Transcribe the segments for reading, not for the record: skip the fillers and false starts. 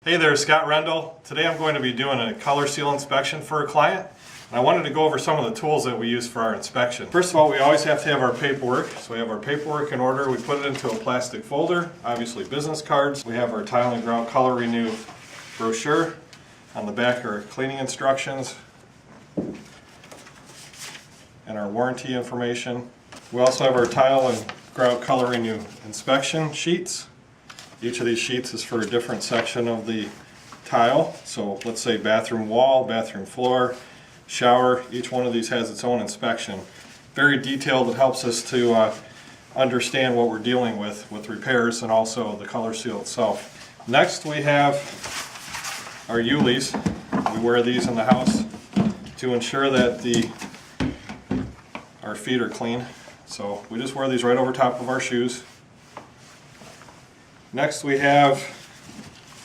Hey there, Scott Rendall. Today I'm going to be doing a color seal inspection for a client. And I wanted to go over some of the tools that we use for our inspection. First of all, we always have to have our paperwork. So we have our paperwork in order. We put it into a plastic folder, obviously business cards. We have our Tile and Grout Color Renew brochure. On the back are cleaning instructions and our warranty information. We also have our Tile and Grout Color Renew inspection sheets. Each of these sheets is for a different section of the tile. So let's say bathroom wall, bathroom floor, shower. Each one of these has its own inspection. Very detailed. It helps us to understand what we're dealing with repairs and also the color seal itself. Next we have our Ulis. We wear these in the house to ensure that our feet are clean. So we just wear these right over top of our shoes. Next we have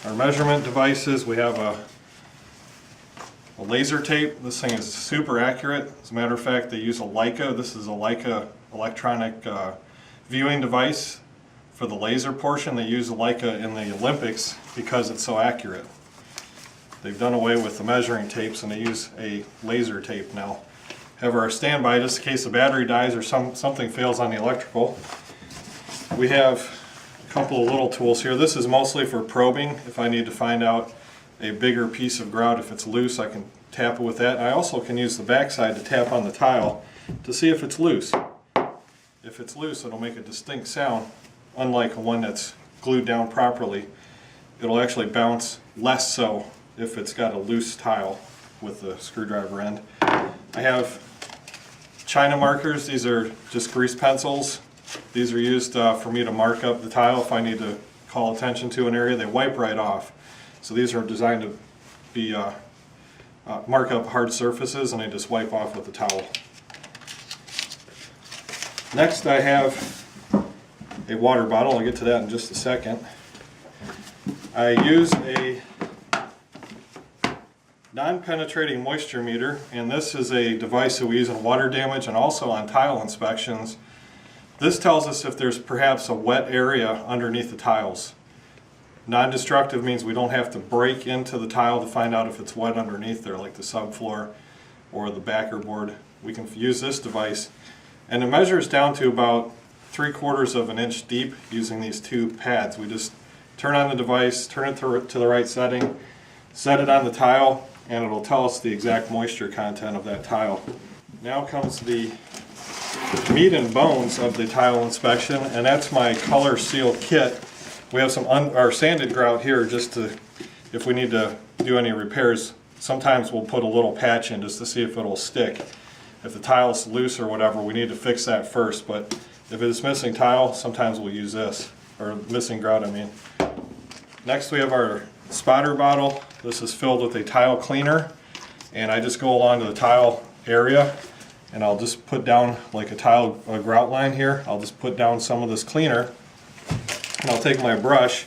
our measurement devices. We have a laser tape. This thing is super accurate. As a matter of fact, they use a Leica. This is a Leica electronic viewing device for the laser portion. They use a Leica in the Olympics because it's so accurate. They've done away with the measuring tapes and they use a laser tape now. Have our standby just in case the battery dies or something fails on the electrical. We have a couple of little tools here. This is mostly for probing. If I need to find out a bigger piece of grout, if it's loose, I can tap it with that. I also can use the backside to tap on the tile to see if it's loose. If it's loose, it'll make a distinct sound, unlike one that's glued down properly. It'll actually bounce less so if it's got a loose tile with the screwdriver end. I have China markers. These are just grease pencils. These are used for me to mark up the tile if I need to call attention to an area. They wipe right off. So these are designed to be mark up hard surfaces and they just wipe off with the towel. Next I have a water bottle. I'll get to that in just a second. I use a non-penetrating moisture meter, and this is a device that we use in water damage and also on tile inspections. This tells us if there's perhaps a wet area underneath the tiles. Non-destructive means we don't have to break into the tile to find out if it's wet underneath there, like the subfloor or the backer board. We can use this device, and it measures down to about 3/4 of an inch deep using these two pads. We just turn on the device, turn it to the right setting, set it on the tile, and it'll tell us the exact moisture content of that tile. Now comes the meat and bones of the tile inspection, and that's my color seal kit. We have some our sanded grout here just to, if we need to do any repairs, sometimes we'll put a little patch in just to see if it'll stick. If the tile's loose or whatever, we need to fix that first, but if it's missing tile, sometimes we'll use this, or missing grout I mean. Next we have our spotter bottle. This is filled with a tile cleaner, and I just go along to the tile area and I'll just put down like a grout line here. I'll just put down some of this cleaner and I'll take my brush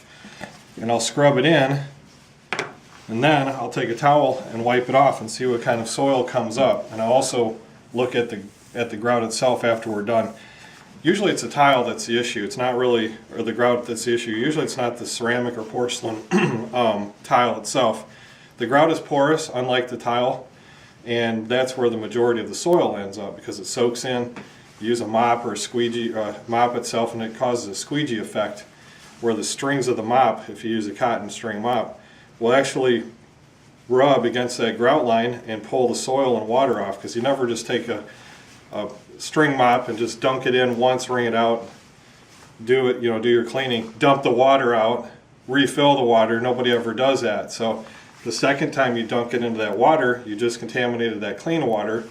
and I'll scrub it in, and then I'll take a towel and wipe it off and see what kind of soil comes up. And I'll also look at the grout itself after we're done. Usually it's a tile that's the issue. It's not really, or the grout that's the issue. Usually it's not the ceramic or porcelain tile itself. The grout is porous, unlike the tile, and that's where the majority of the soil ends up because it soaks in. You use a mop or a squeegee, mop itself, and it causes a squeegee effect where the strings of the mop, if you use a cotton string mop, will actually rub against that grout line and pull the soil and water off, because you never just take a string mop and just dunk it in once, wring it out, do your cleaning, dump the water out, refill the water. Nobody ever does that. So the second time you dunk it into that water, you just contaminated that clean water.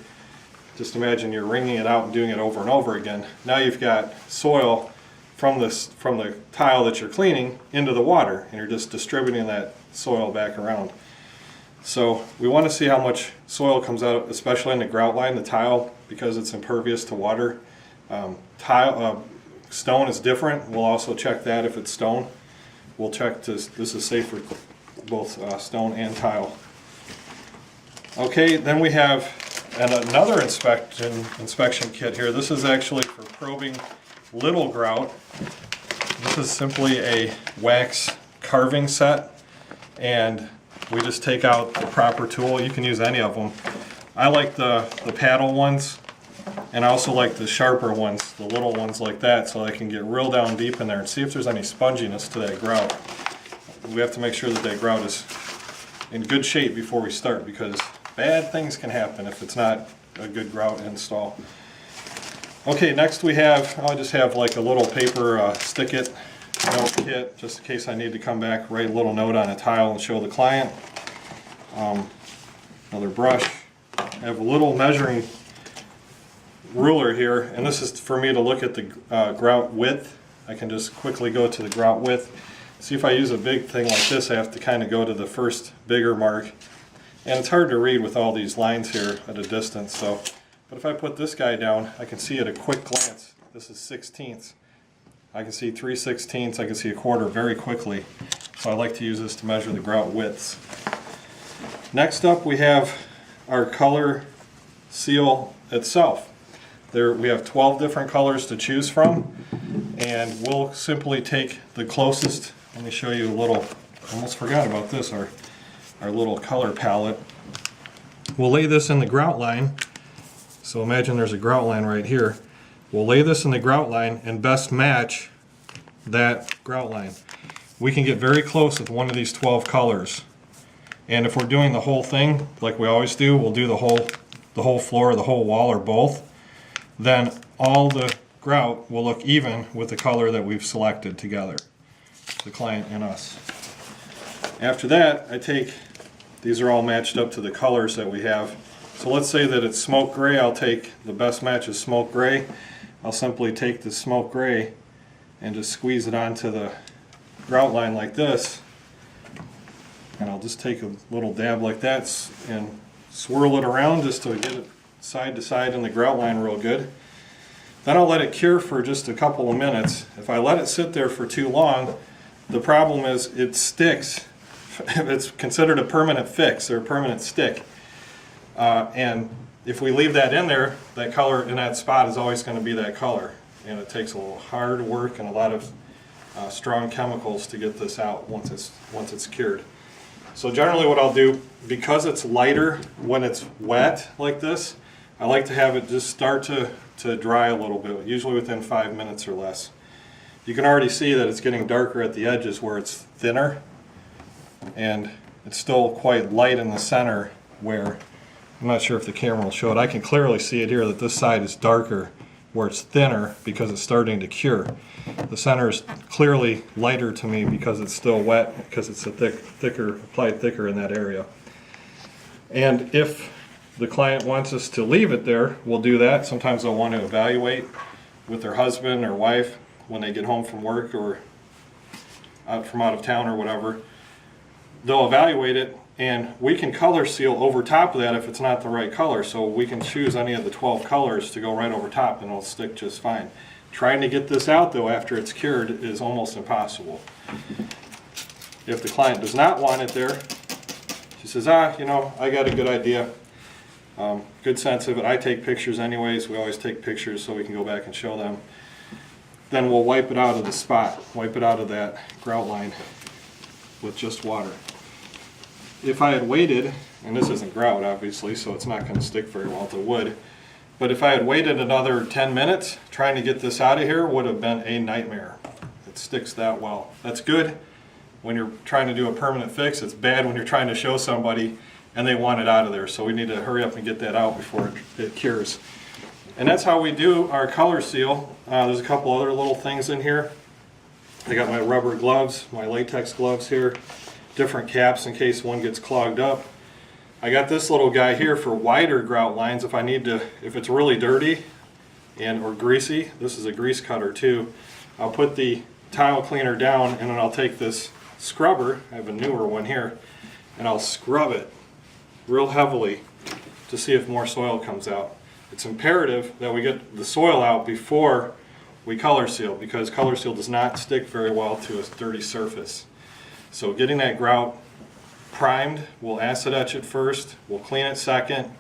Just imagine you're wringing it out and doing it over and over again. Now you've got soil from the tile that you're cleaning into the water, and you're just distributing that soil back around. So we want to see how much soil comes out, especially in the grout line, the tile, because it's impervious to water. Stone is different. We'll also check that if it's stone. We'll check this is safe for both stone and tile. Okay, then we have another inspection kit here. This is actually for probing little grout. This is simply a wax carving set. and we just take out the proper tool. You can use any of them. I like the paddle ones, and I also like the sharper ones, the little ones like that, so I can get real down deep in there and see if there's any sponginess to that grout. We have to make sure that that grout is in good shape before we start, because bad things can happen if it's not a good grout install. Okay, next we have, I just have like a little paper stick-it note kit, just in case I need to come back, write a little note on a tile and show the client. Another brush. I have a little measuring ruler here, and this is for me to look at the grout width. I can just quickly go to the grout width. See, if I use a big thing like this, I have to kind of go to the first bigger mark. And it's hard to read with all these lines here at a distance. So, but if I put this guy down, I can see at a quick glance, this is 1/16. I can see 3/16, I can see a quarter very quickly. So I like to use this to measure the grout widths. Next up we have our color seal itself. There we have 12 different colors to choose from, and we'll simply take the closest. Let me show you a little, almost forgot about this, our little color palette. We'll lay this in the grout line. So imagine there's a grout line right here. We'll lay this in the grout line and best match that grout line. We can get very close with one of these 12 colors. And if we're doing the whole thing, like we always do, we'll do the whole floor, the whole wall, or both. Then all the grout will look even with the color that we've selected together, the client and us. After that, I take, these are all matched up to the colors that we have. So let's say that it's smoke gray. I'll take, the best match is smoke gray. I'll simply take the smoke gray and just squeeze it onto the grout line like this. And I'll just take a little dab like that and swirl it around just to get it side to side in the grout line real good. Then I'll let it cure for just a couple of minutes. If I let it sit there for too long, the problem is it sticks. It's considered a permanent fix or a permanent stick. And if we leave that in there, that color in that spot is always going to be that color. And it takes a little hard work and a lot of strong chemicals to get this out once it's cured. So generally what I'll do, because it's lighter when it's wet like this, I like to have it just start to dry a little bit, usually within 5 minutes or less. You can already see that it's getting darker at the edges where it's thinner, and it's still quite light in the center where, I'm not sure if the camera will show it, I can clearly see it here that this side is darker where it's thinner because it's starting to cure. The center is clearly lighter to me because it's still wet, because it's a applied thicker in that area. And if the client wants us to leave it there, we'll do that. Sometimes they'll want to evaluate with their husband or wife when they get home from work or out of town or whatever. They'll evaluate it, and we can color seal over top of that if it's not the right color. So we can choose any of the 12 colors to go right over top and it'll stick just fine. Trying to get this out though after it's cured is almost impossible. If the client does not want it there, she says, you know, I got a good idea. Good sense of it. I take pictures anyways. We always take pictures so we can go back and show them. Then we'll wipe it out of the spot, wipe it out of that grout line with just water. If I had waited, and this isn't grout obviously, so it's not going to stick very well to wood, but if I had waited another 10 minutes trying to get this out of here, would have been a nightmare. It sticks that well. That's good when you're trying to do a permanent fix. It's bad when you're trying to show somebody and they want it out of there, so we need to hurry up and get that out before it cures. And that's how we do our color seal. There's a couple other little things in here. I got my rubber gloves, my latex gloves here, different caps in case one gets clogged up. I got this little guy here for wider grout lines if I need to, if it's really dirty or greasy. This is a grease cutter too. I'll put the tile cleaner down and then I'll take this scrubber, I have a newer one here, and I'll scrub it real heavily to see if more soil comes out. It's imperative that we get the soil out before we color seal, because color seal does not stick very well to a dirty surface. So getting that grout primed, we'll acid etch it first, we'll clean it second,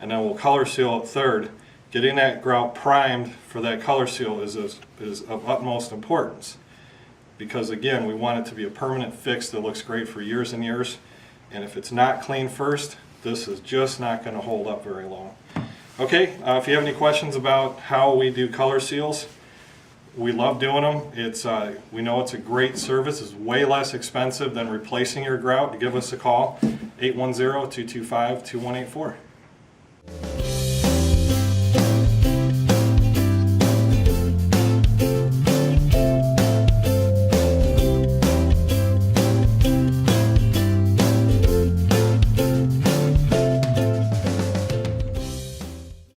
and then we'll color seal it third. Getting that grout primed for that color seal is of utmost importance, because again, we want it to be a permanent fix that looks great for years and years. And if it's not cleaned first, this is just not going to hold up very long. Okay, if you have any questions about how we do color seals, we love doing them. We know it's a great service. It's way less expensive than replacing your grout. Give us a call, 810-225-2184.